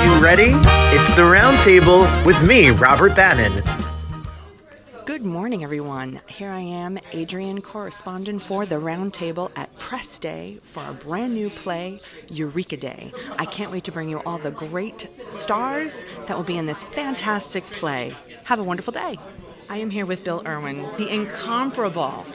You ready? It's the Roundtable with me, Robert Bannon. Good morning, everyone. Here I am, Adrian, correspondent for the Roundtable at Press Day for a brand new play, Eureka Day. I can't wait to bring you all the great stars that will be in this fantastic play. Have a wonderful day. I am here with Bill Irwin, the incomparable.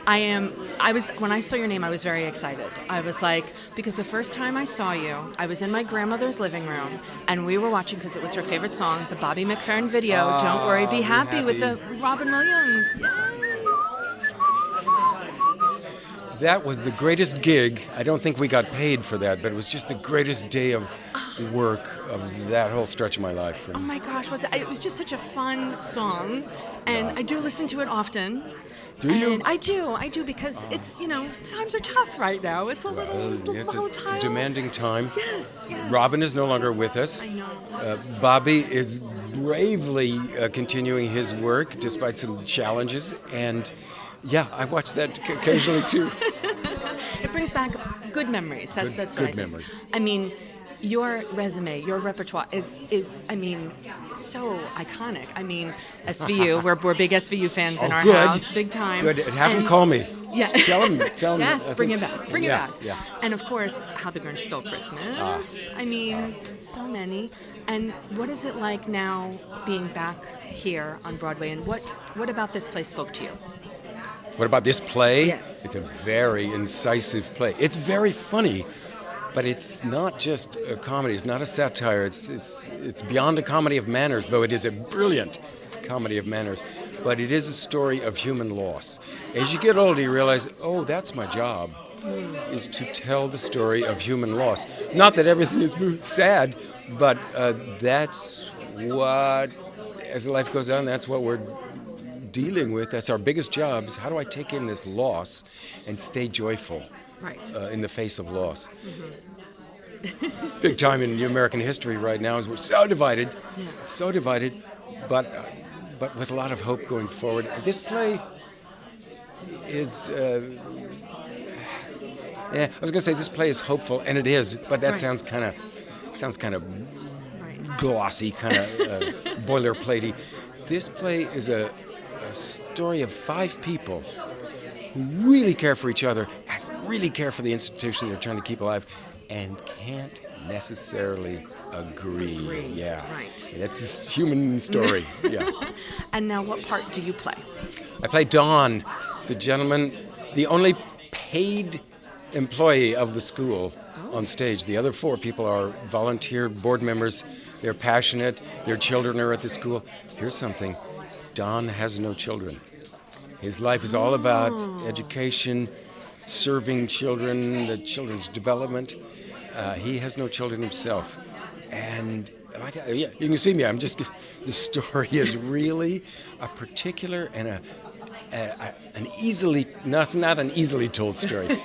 When I saw your name, I was very excited. I was like, because the first time I saw you, I was in my grandmother's living room, and we were watching, because it was her favorite song, the Bobby McFerrin video, Don't Worry, Be Happy, with the Robin Williams. That was the greatest gig. I don't think we got paid for that, but it was just the greatest day of work of that whole stretch of my life. Oh my gosh, it was just such a fun song, and I do listen to it often. Do you? I do, because it's, times are tough right now. It's a little volatile. It's a demanding time. Yes. Robin is no longer with us. I know. Bobby is bravely continuing his work despite some challenges, and yeah, I watch that occasionally too. It brings back good memories. That's what I good think. memories. I mean, your resume, your repertoire is so iconic. I mean, SVU, we're big SVU fans in our house, big time. Good. Have him call me. Yeah. Tell him. Yes, bring him back. Bring it back. Yeah. And of course, How the Grinch Stole Christmas. I mean, so many. And what is it like now being back here on Broadway? And what about this play spoke to you? What about this play? Yes. It's a very incisive play. It's very funny, but it's not just a comedy. It's not a satire. It's beyond a comedy of manners, though it is a brilliant comedy of manners. But it is a story of human loss. As you get older, you realize, that's my job, is to tell the story of human loss. Not that everything is sad, but that's what, as life goes on, that's what we're dealing with. That's our biggest job, is how do I take in this loss and stay joyful in the face of loss. Mm-hmm. Big time in American history right now is we're so divided, but with a lot of hope going forward. This play is, I was going to say this play is hopeful, and it is, but that sounds kind of glossy, kind of boilerplatey. This play is a story of 5 people who really care for each other and really care for the institution they're trying to keep alive and can't necessarily agree. Yeah. Right. That's this human story. Yeah. And now what part do you play? I play Don, the gentleman, the only paid employee of the school on stage. The other 4 people are volunteer board members. They're passionate. Their children are at the school. Here's something. Don has no children. His life is all about education, serving children, the children's development. He has no children himself. And you can see me. The story is really a particular and it's not an easily told story.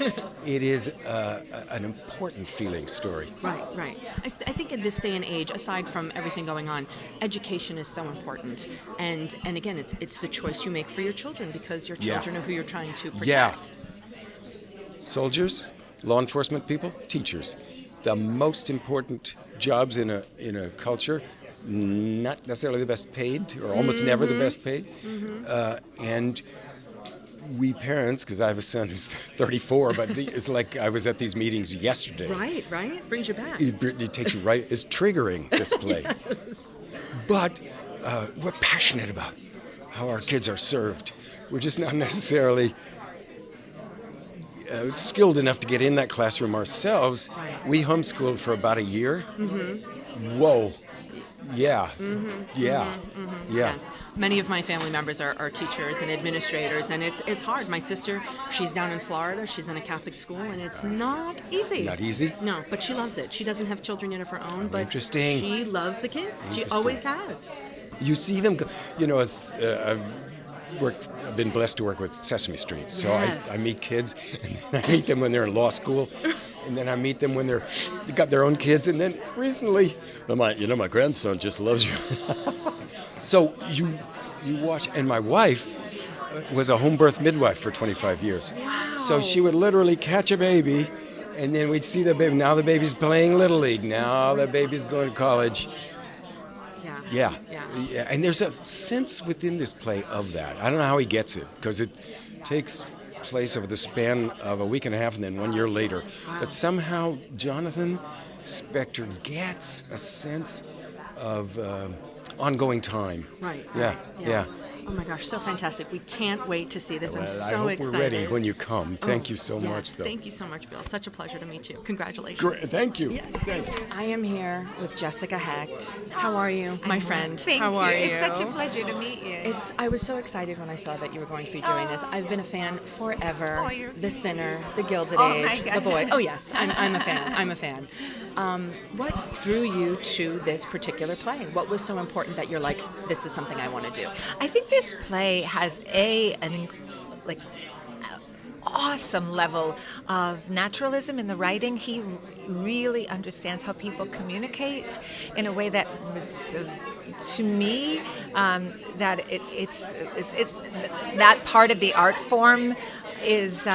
It is an important feeling story. Right. I think in this day and age, aside from everything going on, education is so important. And again, it's the choice you make for your children, because your children are who you're trying to protect. Yeah. Soldiers, law enforcement people, teachers. The most important jobs in a culture, not necessarily the best paid, or almost never the best paid. Mm-hmm. And we parents, because I have a son who's 34, but it's like I was at these meetings yesterday. Right. Brings you back. It takes you right. It's triggering, this play. Yes. But we're passionate about how our kids are served. We're just not necessarily skilled enough to get in that classroom ourselves. Right. We homeschooled for about a year. Mm-hmm. Whoa. Yeah. Mm-hmm. Yeah. Mm-hmm. Yeah. Yes. Many of my family members are teachers and administrators, and it's hard. My sister, she's down in Florida. She's in a Catholic school, and it's not easy. Not easy? No, but she loves it. She doesn't have children yet of her own, but Interesting. She loves the kids. She always has. You see them go, as I've been blessed to work with Sesame Street, so I meet kids, and then I meet them when they're in law school, and then I meet them when they've got their own kids, and then recently, my grandson just loves you. So you watch, and my wife was a home birth midwife for 25 years. Wow. So she would literally catch a baby And then we'd see the baby. Now the baby's playing Little League. Now the baby's going to college. Yeah. And there's a sense within this play of that. I don't know how he gets it, because it takes place over the span of a week and a half and then 1 year later. Wow. But somehow Jonathan Spector gets a sense of ongoing time. Right. Yeah. Oh my gosh, so fantastic. We can't wait to see this. I'm so I hope excited. we're ready when you come. Thank you so much, though. Thank you so much, Bill. Such a pleasure to meet you. Congratulations. Great. Thank you. Yes. Thanks. I am here with Jessica Hecht. How are you, my friend? Thank How are you? It's such a pleasure to meet you. I was so excited when I saw that you were going to be doing this. I've been a fan forever. The Sinner, The Gilded Age, The Boy. Oh yes, I'm a fan. I'm a fan. What drew you to this particular play? What was so important that you're like, this is something I want to do? I think this play has an awesome level of naturalism in the writing. He really understands how people communicate in a way that was, to me, that it's that part of the art form is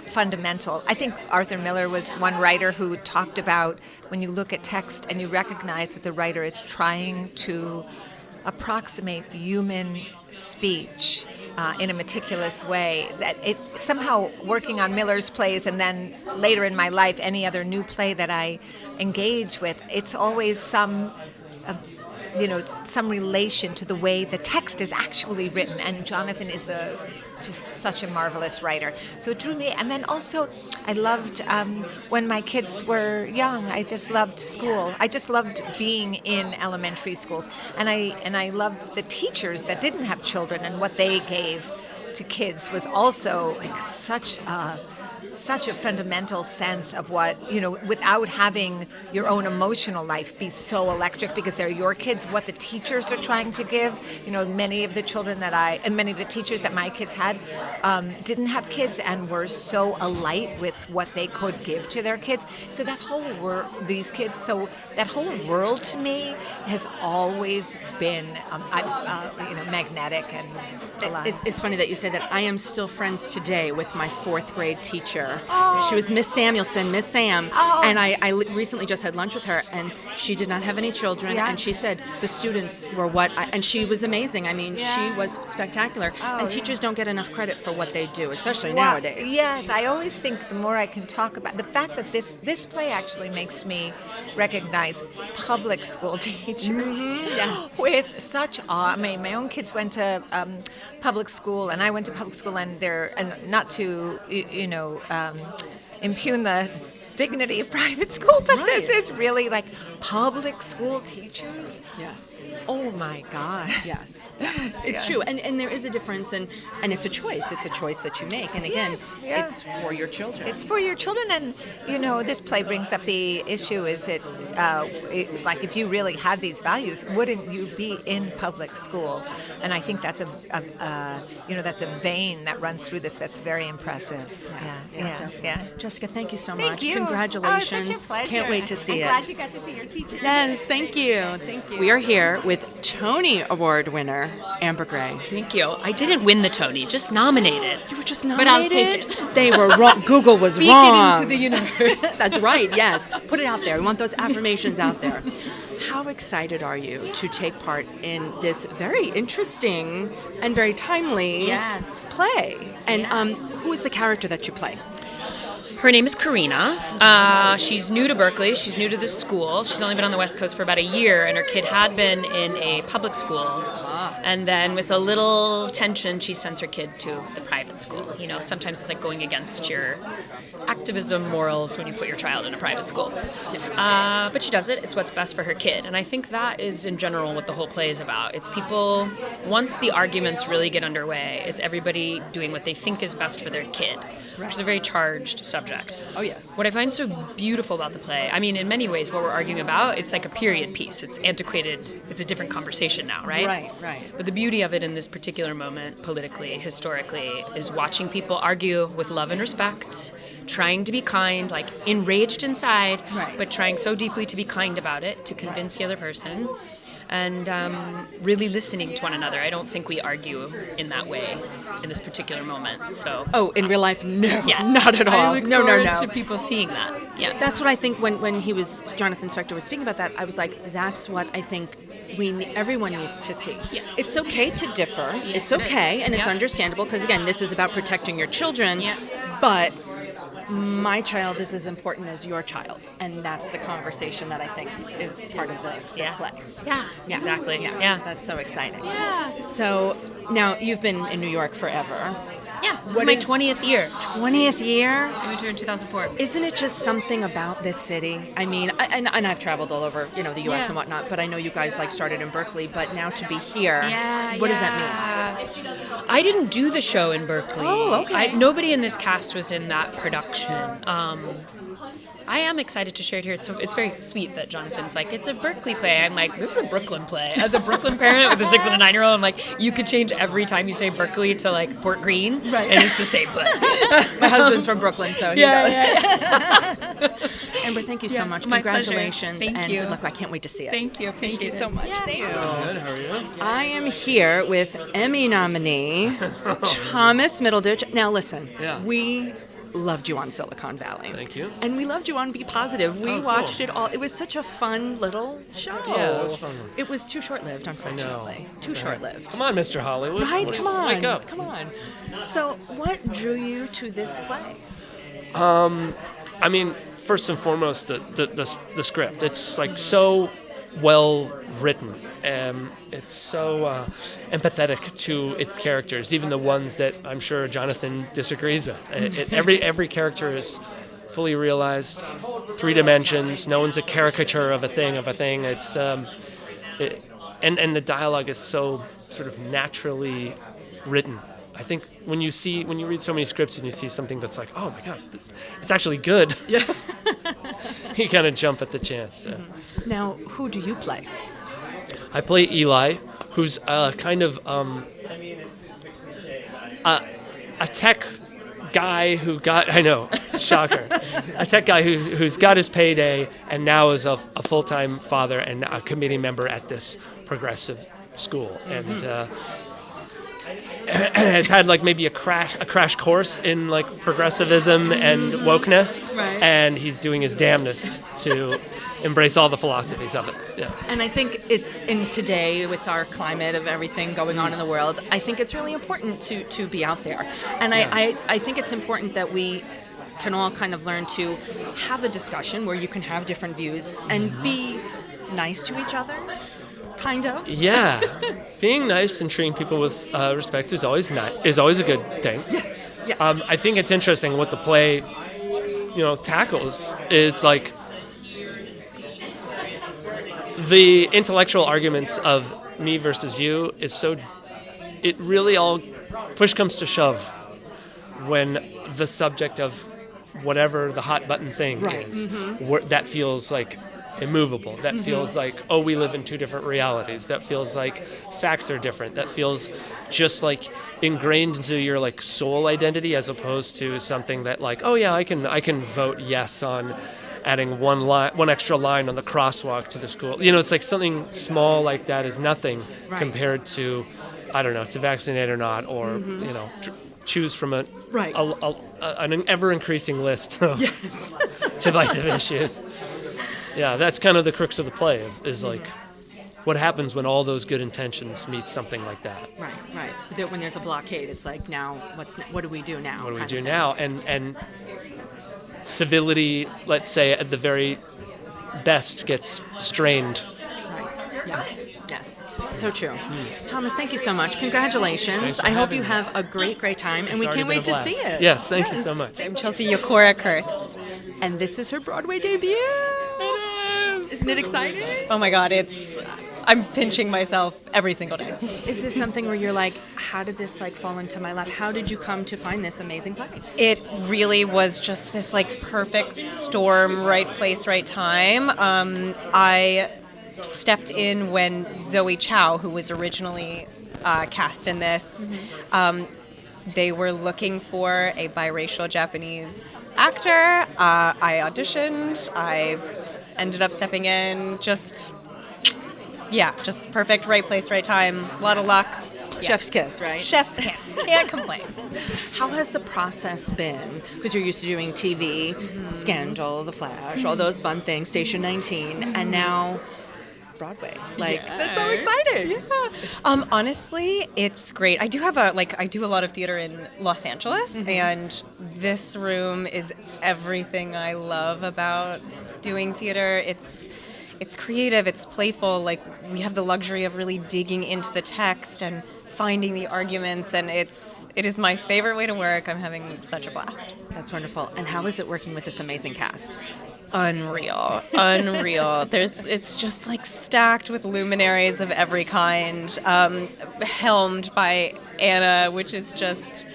fundamental. I think Arthur Miller was one writer who talked about when you look at text and you recognize that the writer is trying to approximate human speech in a meticulous way, that it somehow working on Miller's plays and then later in my life any other new play that I engage with, it's always some relation to the way the text is actually written, and Jonathan is just such a marvelous writer. So it drew me, and then also I loved when my kids were young. I just loved school. I just loved being in elementary schools, and I loved the teachers that didn't have children, and what they gave to kids was also like such a fundamental sense of what, without having your own emotional life be so electric because they're your kids, what the teachers are trying to give. Many of the children many of the teachers that my kids had didn't have kids and were so alight with what they could give to their kids. So that whole that whole world to me has always been, magnetic and alive. It's funny that you say that. I am still friends today with my 4th grade teacher. Oh. She was Miss Samuelson, Miss Sam. Oh. And I recently just had lunch with her, and she did not have any children. Yeah. And she said the students were and she was amazing. I mean, she was spectacular. And teachers don't get enough credit for what they do, especially nowadays. Yes, I always think the more I can talk about the fact that this play actually makes me recognize public school teachers with such awe. I mean, my own kids went to public school, and I went to public school, and not to impugn the dignity of private school, but this is really like public school teachers. Yes. Oh my God. Yes. It's true. And there is a difference, and it's a choice. It's a choice that you make. And again, it's for your children. It's for your children. And, this play brings up the issue is that, if you really had these values, wouldn't you be in public school? And I think that's that's a vein that runs through this that's very impressive. Yeah. Jessica, thank you so Thank much. you. Congratulations. Oh, it's such a pleasure. Can't wait to see I'm it. glad you got to see your teacher. Yes, thank you. We are here with Tony Award winner Amber Gray. Thank you. I didn't win the Tony, just nominated. You were just nominated? But I'll take it. They were wrong. Google was Speak wrong. it into the universe. That's right, yes. Put it out there. We want those affirmations out there. How excited are you to take part in this very interesting and very timely play? And who is the character that you play? Her name is Karina. She's new to Berkeley. She's new to this school. She's only been on the West Coast for about a year, and her kid had been in a public school. And then with a little tension, she sends her kid to the private school. Sometimes it's like going against your activism morals when you put your child in a private school. But she does it. It's what's best for her kid. And I think that is, in general, what the whole play is about. It's people, once the arguments really get underway, it's everybody doing what they think is best for their kid, which is a very charged subject. Oh, yes. What I find so beautiful about the play, I mean, in many ways, what we're arguing about, it's like a period piece. It's antiquated. It's a different conversation now, right? Right. But the beauty of it in this particular moment, politically, historically, is watching people argue with love and respect, trying to be kind, like enraged inside, but trying so deeply to be kind about it, to convince the other person. and really listening to one another. I don't think we argue in that way in this particular moment. So. Oh, in real life, no, Yeah, not at all. I look no. forward to people seeing that. Yeah, That's what I think when Jonathan Spector was speaking about that, I was like, that's what I think everyone needs to see. Yes. It's okay to differ. Yes, It's it okay, is. and it's Yeah. understandable, because again, this is about protecting your children. Yeah. But my child is as important as your child, and that's the conversation that I think is part of this play. Yeah, exactly. Yeah. Yeah. That's so exciting. Yeah. So now you've been in New York forever. Yeah, this What is my is- 20th year. 20th year. I moved here in 2004. Isn't it just something about this city? I mean, and I've traveled all over, the U.S. Yeah. and whatnot, but I know you guys started in Berkeley, but now to be here, Yeah, what does that mean? I didn't do the show in Berkeley. Oh, okay. Nobody in this cast was in that production. I am excited to share it here. It's very sweet that Jonathan's like, it's a Berkeley play. I'm like, this is a Brooklyn play. As a Brooklyn parent with a 6 and a 9-year-old, I'm like, you could change every time you say Berkeley to like Fort Greene, Right. and it's the same play. My husband's from Brooklyn, so he knows. yeah. Amber, thank you so Yeah, much. my pleasure. Congratulations. Thank and you. good luck. I can't wait to see it. Thank you. Thank you so much. Thank you. Good, how are you? I am here with Emmy nominee Thomas Middleditch. Now listen, Yeah. we loved you on Silicon Valley. Thank you. And we loved you on Be Positive. We Oh, cool. watched it all. It was such a fun little show. Yeah, it was fun. It was too short-lived, unfortunately. Too short-lived. Come on, Mr. Hollywood. Right? What do Come you- on. Wake up. Come on. So what drew you to this play? I mean, first and foremost, the script. It's like so well written. It's so empathetic to its characters, even the ones that I'm sure Jonathan disagrees with. Every character is fully realized, 3 dimensions. No one's a caricature of a thing. It's and the dialogue is so sort of naturally written. I think when you read so many scripts and you see something that's like, oh my god, it's actually good. Yeah. You kind of jump at the chance. Yeah. Now, who do you play? I play Eli, who's kind of a tech guy who got, I know, shocker, a tech guy who's got his payday and now is a full-time father and a committee member at this progressive school. And has had like maybe a crash course in like progressivism and wokeness, Right. and he's doing his damnedest to embrace all the philosophies of it. Yeah. And I think it's in today with our climate of everything going on in the world, I think it's really important to be out there. And I think it's important that we can all kind of learn to have a discussion where you can have different views and be nice to each other. Kind of. Yeah, being nice and treating people with respect is always a good thing. Yes. I think it's interesting what the play, tackles is like the intellectual arguments of me versus you is so. It really all push comes to shove when the subject of whatever the hot button thing Right. is, that feels like immovable. That feels like, oh, we live in 2 different realities. That feels like facts are different. That feels just like ingrained into your like soul identity, as opposed to something that like, oh yeah, I can vote yes on adding one extra line on the crosswalk to the school. It's like something small like that is nothing Right. compared to, I don't know, to vaccinate or not, or choose from an ever increasing list of divisive issues. Yeah, that's kind of the crux of the play, is like what happens when all those good intentions meet something like that. Right. That when there's a blockade, it's like, now what do we do now? What do we kind do of now? And civility, let's say, at the very best gets strained. thing. Right. Yes. So true. Thomas, thank you so much. Congratulations. Thanks for I hope having you me. have a great time, and It's we already can't been a wait to blast. see it. Yes, thank you so much. I'm Chelsea Yakura-Kurtz. And this is her Broadway debut. It is. Isn't it exciting? Oh my God, I'm pinching myself every single day. Is this something where you're like, how did this fall into my lap? How did you come to find this amazing play? It really was just this perfect storm, right place, right time. I stepped in when Zoe Chow, who was originally cast in this, they were looking for a biracial Japanese actor. I auditioned. I ended up stepping in. Just Yeah, just perfect, right place, right time, a lot of luck. Yeah. Chef's kiss, right? Chef's kiss. Can't complain. How has the process been? Because you're used to doing TV, Scandal, The Flash, all those fun things, Station 19, and now Broadway. That's so exciting. Yeah. Honestly, it's great. I do have I do a lot of theater in Los Angeles, and this room is everything I love about doing theater. It's creative, it's playful. Like, we have the luxury of really digging into the text and finding the arguments, and it is my favorite way to work. I'm having such a blast. That's wonderful. And how is it working with this amazing cast? Unreal. It's just like stacked with luminaries of every kind, helmed by Anna, which is just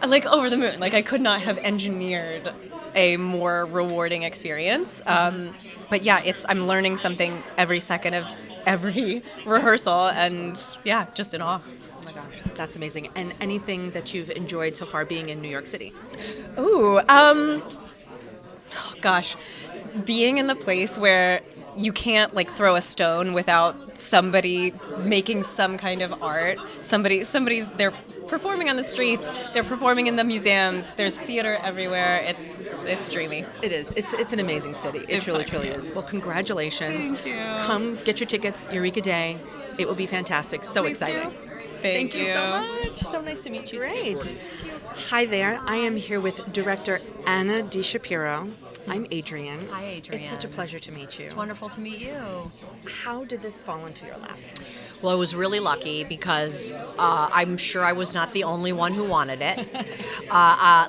like over the moon. Like, I could not have engineered a more rewarding experience. But yeah, I'm learning something every second of every rehearsal, and yeah, just in awe. Oh my gosh, that's amazing. And anything that you've enjoyed so far being in New York City? Ooh, gosh, being in the place where you can't like throw a stone without somebody making some kind of art. Somebody's they're performing on the streets, they're performing in the museums, there's theater everywhere. It's dreamy. It is. It's an amazing city. It truly is. Well, congratulations. Thank you. Come get your tickets, Eureka Day. It will be fantastic. So Please exciting. do. Thank you so much. So nice to meet you. Great. Hi there. I am here with director Anna Di Shapiro. I'm Adrienne. Hi, Adrienne. It's such a pleasure to meet you. It's wonderful to meet you. How did this fall into your lap? Well, I was really lucky because I'm sure I was not the only one who wanted it.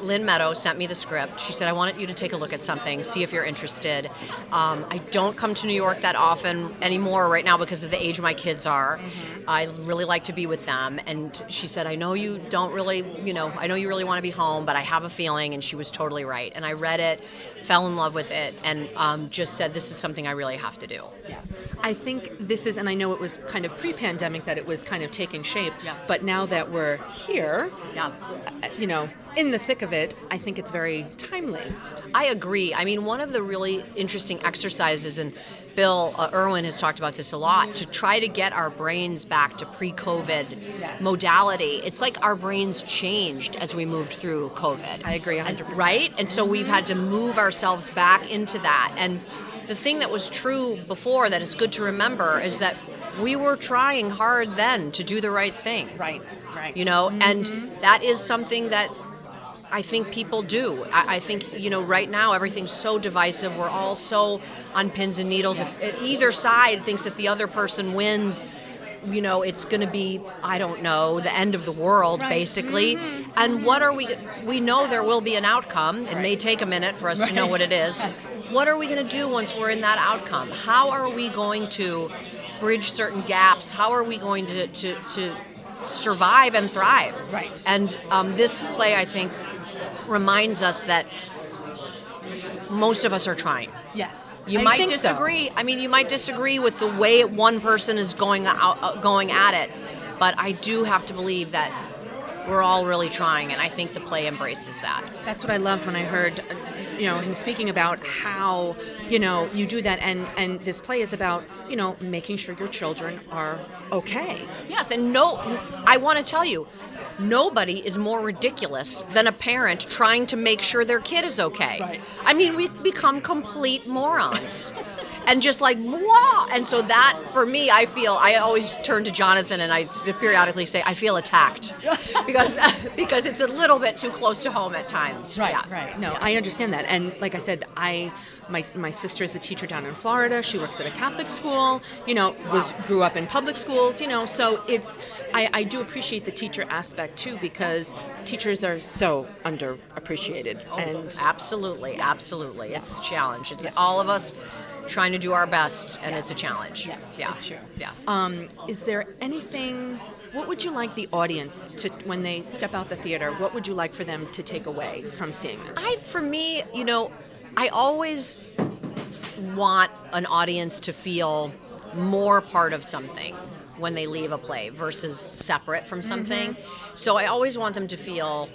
Lynn Meadows sent me the script. She said, I wanted you to take a look at something, see if you're interested. I don't come to New York that often anymore right now because of the age my kids are. I really like to be with them. And she said, I know you don't really, I know you really want to be home, but I have a feeling. And she was totally right. And I read it, fell in love with it, and just said, this is something I really have to do. Yeah. I think this is, and I know it was kind of pre-pandemic that it was kind of taking shape, Yeah. but now that we're here, Yeah. In the thick of it, I think it's very timely. I agree. I mean, one of the really interesting exercises, and Bill Irwin has talked about this a lot, to try to get our brains back to pre-COVID modality. It's like our brains changed as we moved through COVID. I agree 100%. Right? And so we've had to move ourselves back into that. And the thing that was true before that is good to remember is that we were trying hard then to do the right thing. Right. And that is something that I think people do. I think, right now everything's so divisive. We're all so on pins and needles. Yes. If either side thinks if the other person wins, it's going to be, I don't know, the end of the world, basically. And what are we know there will be an outcome. It may take a minute for us to know what it is. What are we going to do once we're in that outcome? How are we going to bridge certain gaps? How are we going to survive and thrive? Right. And this play, I think, reminds us that most of us are trying. Yes. You I might think so. disagree. I mean, you might disagree with the way one person is going at it, but I do have to believe that we're all really trying, and I think the play embraces that. That's what I loved when I heard, him speaking about how, you do that, and this play is about, making sure your children are okay. Yes, and I want to tell you, nobody is more ridiculous than a parent trying to make sure their kid is okay. Right. I mean, we become complete morons. And just like, blah. And so that, for me, I always turn to Jonathan and I periodically say, I feel attacked. because it's a little bit too close to home at times. Right. No, I understand that. And like I said, my sister is a teacher down in Florida. She works at a Catholic school, grew up in public schools, so I do appreciate the teacher aspect too, because teachers are so underappreciated. And Absolutely. It's a challenge. It's all of us trying to do our best, and it's a challenge. Yes, yeah. that's true. Yeah. Is there anything, what would you like the audience to, when they step out the theater, what would you like for them to take away from seeing this? For me, I always want an audience to feel more part of something when they leave a play versus separate from something. So I always want them to feel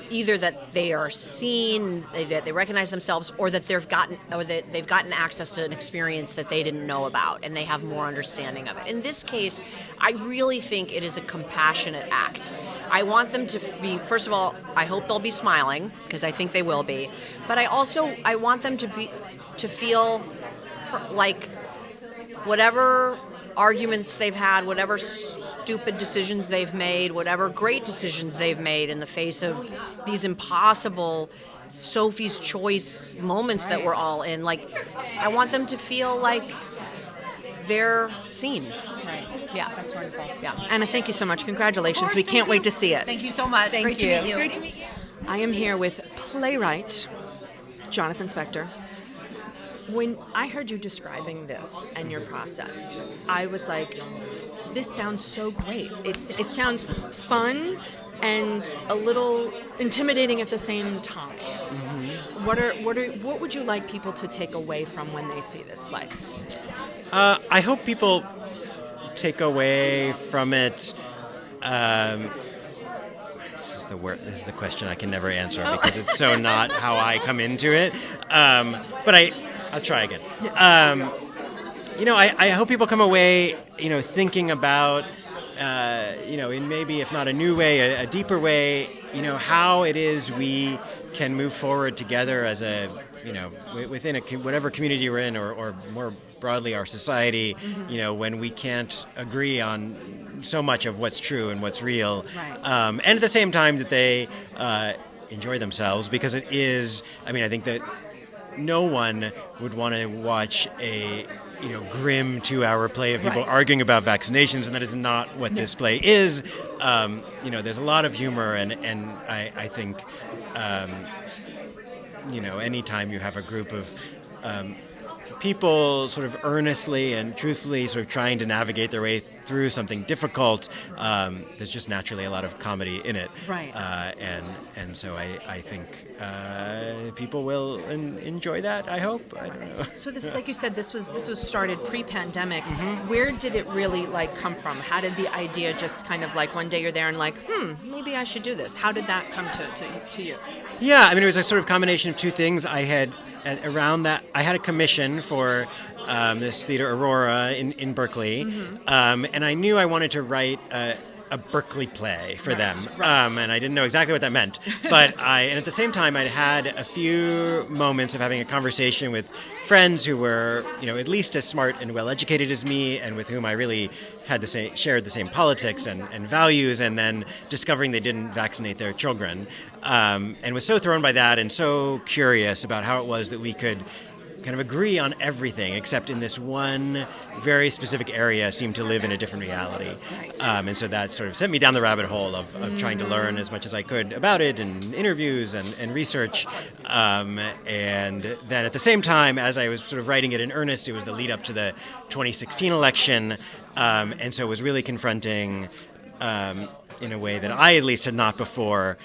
either that they are seen, that they recognize themselves, or that they've gotten access to an experience that they didn't know about, and they have more understanding of it. In this case, I really think it is a compassionate act. I want them to be, first of all, I hope they'll be smiling, because I think they will be, but I want them to feel like whatever arguments they've had, whatever stupid decisions they've made, whatever great decisions they've made in the face of these impossible Sophie's Choice moments that we're all in, like, I want them to feel like they're seen. Right. Yeah. That's wonderful. Yeah. Anna, thank you so much. Congratulations. We can't wait to see it. Thank you so much. Great to meet you. Great to meet you. I am here with playwright Jonathan Spector. When I heard you describing this and your process, I was like, this sounds so great. It sounds fun and a little intimidating at the same time. Mm-hmm. What would you like people to take away from when they see this play? I hope people take away from it. This is the question I can never answer because it's so not how I come into it. But I'll try again. I hope people come away, thinking about, in maybe if not a new way, a deeper way, how it is we can move forward together as a, within whatever community we're in, or more broadly our society, mm-hmm. When we can't agree on so much of what's true and what's real, right. And at the same time that they enjoy themselves, because it is, I think that no one would want to watch a grim 2-hour play of people right. arguing about vaccinations, and that is not what this play is. There's a lot of humor, and I think anytime you have a group of people sort of earnestly and truthfully sort of trying to navigate their way through something difficult, there's just naturally a lot of comedy in it. Right. And so I think people will enjoy that, I hope. I don't know. So this, like you said, this was started pre-pandemic. Mm-hmm. Where did it really come from? How did the idea just kind of one day you're there and maybe I should do this? How did that come to you? Yeah, it was a sort of combination of two things. I had a commission for this theater, Aurora, in Berkeley, mm-hmm. And I knew I wanted to write a Berkeley play for them, and I didn't know exactly what that meant. But and at the same time, I'd had a few moments of having a conversation with friends who were, at least as smart and well-educated as me, and with whom I really had shared the same politics and values, and then discovering they didn't vaccinate their children, and was so thrown by that and so curious about how it was that we could kind of agree on everything except in this one very specific area seemed to live in a different reality. Right. And so that sort of sent me down the rabbit hole of trying to learn as much as I could about it, and interviews and research. And then at the same time, as I was sort of writing it in earnest, it was the lead up to the 2016 election. And so it was really confronting, in a way that I at least had not before,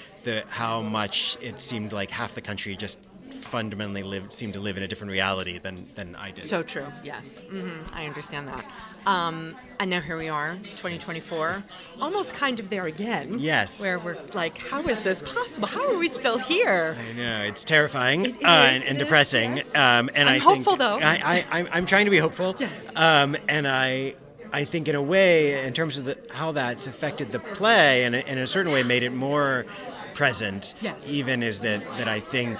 how much it seemed like half the country just fundamentally seemed to live in a different reality than I did. So true, yes. Mm-hmm. I understand that. And now here we are, 2024, almost kind of there again. Yes. Where we're like, how is this possible? How are we still here? I know, it's terrifying and depressing. Yes. And I'm hopeful, though. I'm trying to be hopeful. Yes. And I think in a way, in terms of how that's affected the play, and in a certain way made it more present, yes. even is that I think,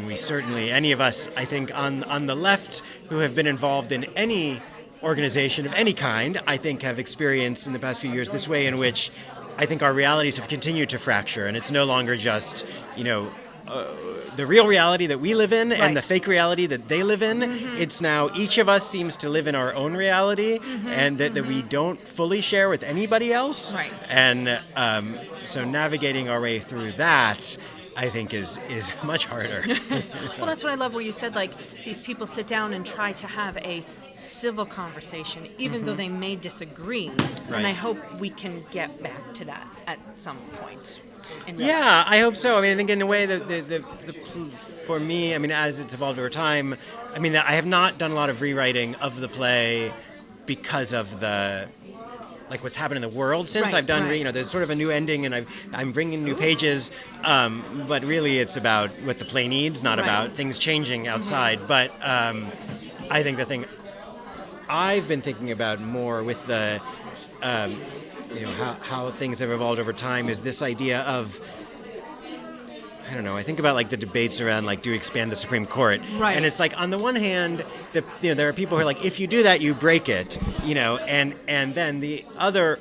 we certainly, any of us, I think, on the left who have been involved in any organization of any kind, I think have experienced in the past few years this way in which I think our realities have continued to fracture, and it's no longer just, the real reality that we live in right. and the fake reality that they live in. Mm-hmm. It's now each of us seems to live in our own reality, mm-hmm. and that we don't fully share with anybody else. Right. And so navigating our way through that, I think, is much harder. Well, that's what I love, where you said, these people sit down and try to have a civil conversation, even mm-hmm. though they may disagree. Right. And I hope we can get back to that at some point. Yeah, I hope so. I think in a way, for me, as it's evolved over time, I have not done a lot of rewriting of the play because of the like what's happened in the world since Right, I've done. right. There's sort of a new ending, and I'm bringing new pages. But really, it's about what the play needs, not about things changing outside. But I think the thing I've been thinking about more with the how things have evolved over time is this idea of, I don't know, I think about like the debates around like, do we expand the Supreme Court? Right. And it's like, on the one hand, there are people who are like, if you do that, you break it, and then the other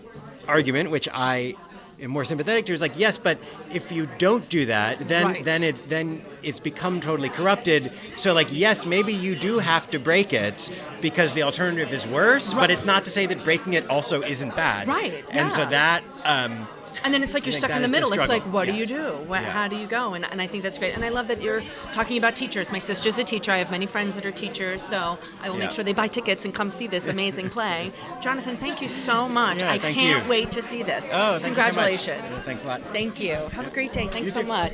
argument, which I am more sympathetic to, is like, yes, but if you don't do that, then it's become totally corrupted. So like, yes, maybe you do have to break it because the alternative is worse, but it's not to say that breaking it also isn't bad. Right, And so yeah. that... And then it's like you're think stuck that in the is the middle. It's struggle. like, what do Yes. you do? How do you go? And I think that's great. And I love that you're talking about teachers. My sister's a teacher. I have many friends that are teachers, so I will make sure they buy tickets and come see this amazing play. Jonathan, thank you so much. Yeah, I thank can't you. wait to see this. Oh, thank you so much. Congratulations. Thanks a lot. Thank you. Have a great day. Thanks You so too. much.